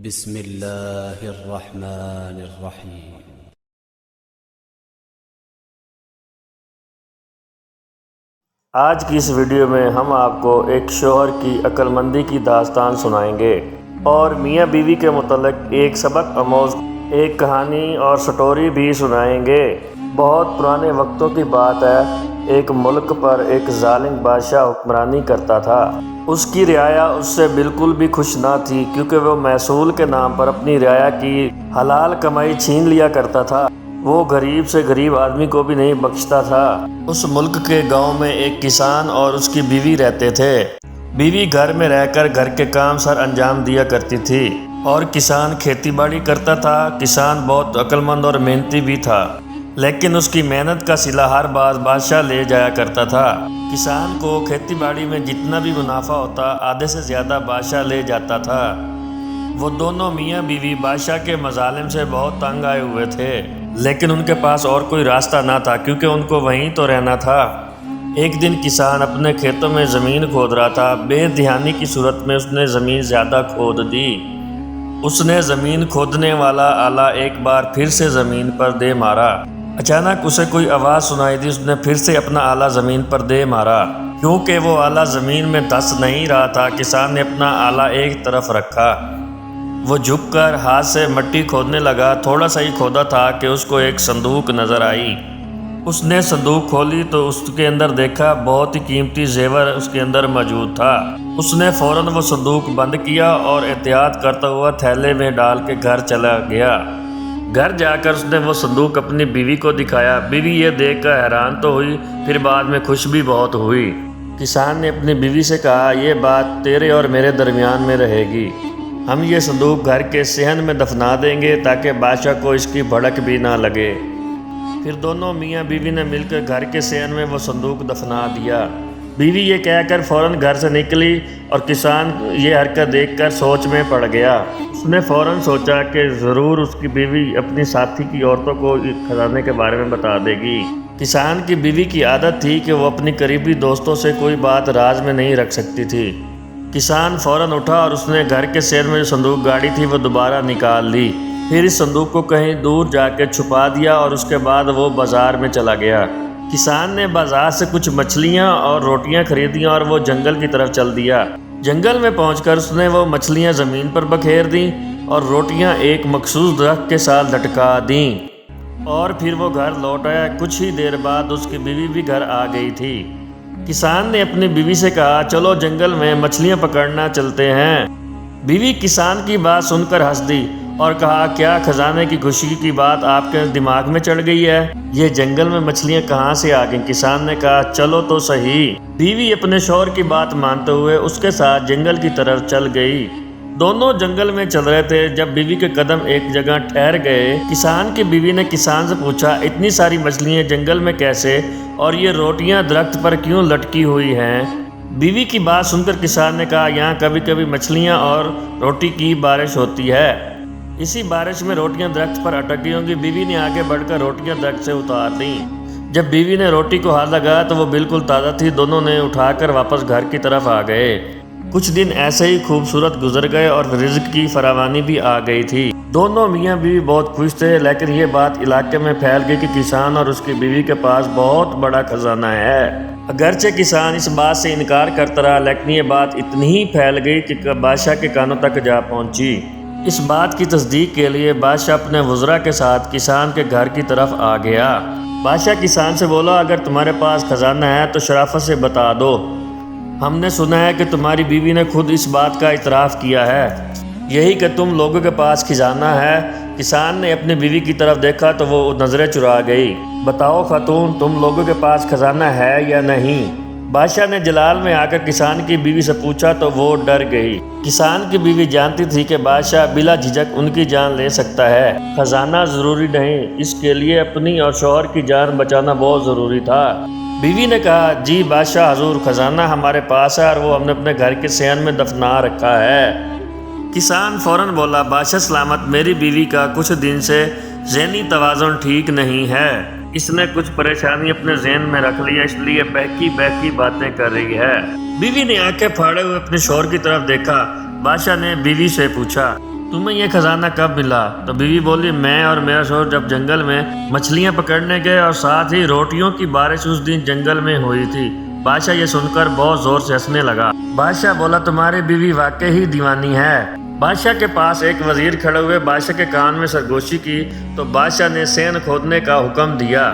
بسم اللہ الرحمن الرحیم۔ آج کی اس ویڈیو میں ہم آپ کو ایک شوہر کی عقل مندی کی داستان سنائیں گے اور میاں بیوی کے متعلق ایک سبق آموز ایک کہانی اور سٹوری بھی سنائیں گے۔ بہت پرانے وقتوں کی بات ہے، ایک ملک پر ایک ظالم بادشاہ حکمرانی کرتا تھا۔ اس کی رعایا اس سے بالکل بھی خوش نہ تھی، کیونکہ وہ محصول کے نام پر اپنی رعایا کی حلال کمائی چھین لیا کرتا تھا۔ وہ غریب سے غریب آدمی کو بھی نہیں بخشتا تھا۔ اس ملک کے گاؤں میں ایک کسان اور اس کی بیوی رہتے تھے۔ بیوی گھر میں رہ کر گھر کے کام سر انجام دیا کرتی تھی اور کسان کھیتی باڑی کرتا تھا۔ کسان بہت عقل مند اور محنتی بھی تھا، لیکن اس کی محنت کا صلہ ہر بار بادشاہ لے جایا کرتا تھا۔ کسان کو کھیتی باڑی میں جتنا بھی منافع ہوتا، آدھے سے زیادہ بادشاہ لے جاتا تھا۔ وہ دونوں میاں بیوی بادشاہ کے مظالم سے بہت تنگ آئے ہوئے تھے، لیکن ان کے پاس اور کوئی راستہ نہ تھا، کیونکہ ان کو وہیں تو رہنا تھا۔ ایک دن کسان اپنے کھیتوں میں زمین کھود رہا تھا۔ بے دھیانی کی صورت میں اس نے زمین زیادہ کھود دی۔ اس نے زمین کھودنے والا آلہ ایک بار پھر سے زمین پر دے مارا۔ اچانک اسے کوئی آواز سنائی دی۔ اس نے پھر سے اپنا آلہ زمین پر دے مارا۔ کیونکہ وہ آلہ زمین میں دھس نہیں رہا تھا، کسان نے اپنا آلہ ایک طرف رکھا۔ وہ جھک کر ہاتھ سے مٹی کھودنے لگا۔ تھوڑا سا ہی کھودا تھا کہ اس کو ایک صندوق نظر آئی۔ اس نے صندوق کھولی تو اس کے اندر دیکھا بہت ہی قیمتی زیور اس کے اندر موجود تھا۔ اس نے فوراً وہ صندوق بند کیا اور احتیاط کرتا ہوا تھیلے میں ڈال کے گھر چلا گیا۔ گھر جا کر اس نے وہ صندوق اپنی بیوی کو دکھایا۔ بیوی یہ دیکھ کر حیران تو ہوئی، پھر بعد میں خوش بھی بہت ہوئی۔ کسان نے اپنی بیوی سے کہا، یہ بات تیرے اور میرے درمیان میں رہے گی۔ ہم یہ صندوق گھر کے صحن میں دفنا دیں گے تاکہ بادشاہ کو اس کی بھڑک بھی نہ لگے۔ پھر دونوں میاں بیوی نے مل کر گھر کے صحن میں وہ صندوق دفنا دیا۔ بیوی یہ کہہ کر فوراً گھر سے نکلی اور کسان یہ حرکت دیکھ کر سوچ میں پڑ گیا۔ اس نے فوراً سوچا کہ ضرور اس کی بیوی اپنی ساتھی کی عورتوں کو خزانے کے بارے میں بتا دے گی۔ کسان کی بیوی کی عادت تھی کہ وہ اپنی قریبی دوستوں سے کوئی بات راز میں نہیں رکھ سکتی تھی۔ کسان فوراً اٹھا اور اس نے گھر کے صحن میں جو صندوق گاڑی تھی وہ دوبارہ نکال لی۔ پھر اس صندوق کو کہیں دور جا کے چھپا دیا اور اس کے بعد وہ بازار میں چلا گیا۔ کسان نے بازار سے کچھ مچھلیاں اور روٹیاں خریدیں اور وہ جنگل کی طرف چل دیا۔ جنگل میں پہنچ کر اس نے وہ مچھلیاں زمین پر بکھیر دیں اور روٹیاں ایک مخصوص درخت کے ساتھ لٹکا دیں، اور پھر وہ گھر لوٹ آیا۔ کچھ ہی دیر بعد اس کی بیوی بھی گھر آ گئی تھی۔ کسان نے اپنی بیوی سے کہا، چلو جنگل میں مچھلیاں پکڑنا چلتے ہیں۔ بیوی کسان کی بات سن کر ہنس دی اور کہا، کیا خزانے کی خوشی کی بات آپ کے دماغ میں چڑھ گئی ہے؟ یہ جنگل میں مچھلیاں کہاں سے آ گئیں؟ کسان نے کہا، چلو تو صحیح۔ بیوی اپنے شوہر کی بات مانتے ہوئے اس کے ساتھ جنگل کی طرف چل گئی۔ دونوں جنگل میں چل رہے تھے، جب بیوی کے قدم ایک جگہ ٹھہر گئے۔ کسان کی بیوی نے کسان سے پوچھا، اتنی ساری مچھلیاں جنگل میں کیسے، اور یہ روٹیاں درخت پر کیوں لٹکی ہوئی ہیں؟ بیوی کی بات سن کر کسان نے کہا، یہاں کبھی کبھی مچھلیاں اور روٹی کی بارش ہوتی ہے۔ اسی بارش میں روٹیاں درخت پر اٹک گئی ہوں گی۔ بیوی نے آگے بڑھ کر روٹیاں درخت سے اتار دیں۔ جب بیوی نے روٹی کو ہاتھ لگایا تو وہ بالکل تازہ تھی۔ دونوں نے اٹھا کر واپس گھر کی طرف آ گئے۔ کچھ دن ایسے ہی خوبصورت گزر گئے اور رزق کی فراوانی بھی آ گئی تھی۔ دونوں میاں بیوی بہت خوش تھے، لیکن یہ بات علاقے میں پھیل گئی کہ کسان اور اس کی بیوی کے پاس بہت بڑا خزانہ ہے۔ اگرچہ کسان اس بات سے انکار کرتا رہا، لیکن یہ بات اتنی ہی پھیل گئی کہ بادشاہ کے کانوں تک جا پہنچی۔ اس بات کی تصدیق کے لیے بادشاہ اپنے وزراء کے ساتھ کسان کے گھر کی طرف آ گیا۔ بادشاہ کسان سے بولا، اگر تمہارے پاس خزانہ ہے تو شرافت سے بتا دو۔ ہم نے سنا ہے کہ تمہاری بیوی نے خود اس بات کا اعتراف کیا ہے، یہی کہ تم لوگوں کے پاس خزانہ ہے۔ کسان نے اپنی بیوی کی طرف دیکھا تو وہ نظریں چرا گئی۔ بتاؤ خاتون، تم لوگوں کے پاس خزانہ ہے یا نہیں؟ بادشاہ نے جلال میں آ کر کسان کی بیوی سے پوچھا تو وہ ڈر گئی۔ کسان کی بیوی جانتی تھی کہ بادشاہ بلا جھجک ان کی جان لے سکتا ہے۔ خزانہ ضروری نہیں، اس کے لیے اپنی اور شوہر کی جان بچانا بہت ضروری تھا۔ بیوی نے کہا، جی بادشاہ حضور، خزانہ ہمارے پاس ہے اور وہ ہم نے اپنے گھر کے صحن میں دفنا رکھا ہے۔ کسان فوراً بولا، بادشاہ سلامت، میری بیوی کا کچھ دن سے ذہنی توازن ٹھیک نہیں ہے۔ اس نے کچھ پریشانی اپنے ذہن میں رکھ لیا، اس لیے بہکی بہکی باتیں کر رہی ہے۔ بیوی نے آنکھیں پھاڑے ہوئے اپنے شوہر کی طرف دیکھا۔ بادشاہ نے بیوی سے پوچھا، تمہیں یہ خزانہ کب ملا؟ تو بیوی بولی میں اور میرا شوہر جب جنگل میں مچھلیاں پکڑنے گئے اور ساتھ ہی روٹیوں کی بارش اس دن جنگل میں ہوئی تھی۔ بادشاہ یہ سن کر بہت زور سے ہنسنے لگا۔ بادشاہ بولا تمہاری بیوی واقعی ہی دیوانی ہے۔ بادشاہ کے پاس ایک وزیر کھڑے ہوئے بادشاہ کے کان میں سرگوشی کی تو بادشاہ نے سین کھودنے کا حکم دیا۔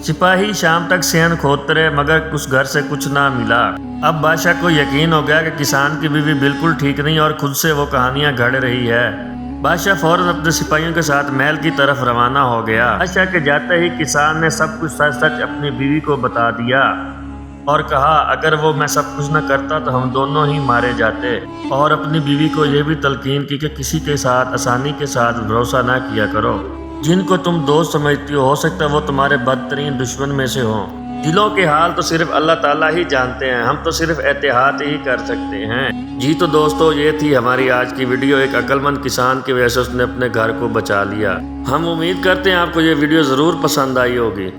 سپاہی شام تک سین کھودتے رہے مگر اس گھر سے کچھ نہ ملا۔ اب بادشاہ کو یقین ہو گیا کہ کسان کی بیوی بالکل ٹھیک نہیں اور خود سے وہ کہانیاں گھڑ رہی ہے۔ بادشاہ فوراً اپنے سپاہیوں کے ساتھ محل کی طرف روانہ ہو گیا۔ بادشاہ کے جاتے ہی کسان نے سب کچھ سچ سچ اپنی بیوی کو بتا دیا اور کہا اگر وہ میں سب کچھ نہ کرتا تو ہم دونوں ہی مارے جاتے، اور اپنی بیوی کو یہ بھی تلقین کی کہ کسی کے ساتھ آسانی کے ساتھ بھروسہ نہ کیا کرو۔ جن کو تم دوست سمجھتی ہو سکتا ہے وہ تمہارے بدترین دشمن میں سے ہوں۔ دلوں کے حال تو صرف اللہ تعالیٰ ہی جانتے ہیں، ہم تو صرف احتیاط ہی کر سکتے ہیں۔ جی تو دوستو یہ تھی ہماری آج کی ویڈیو۔ ایک عقل مند کسان کی وجہ سے اس نے اپنے گھر کو بچا لیا۔ ہم امید کرتے ہیں آپ کو یہ ویڈیو ضرور پسند آئی ہوگی۔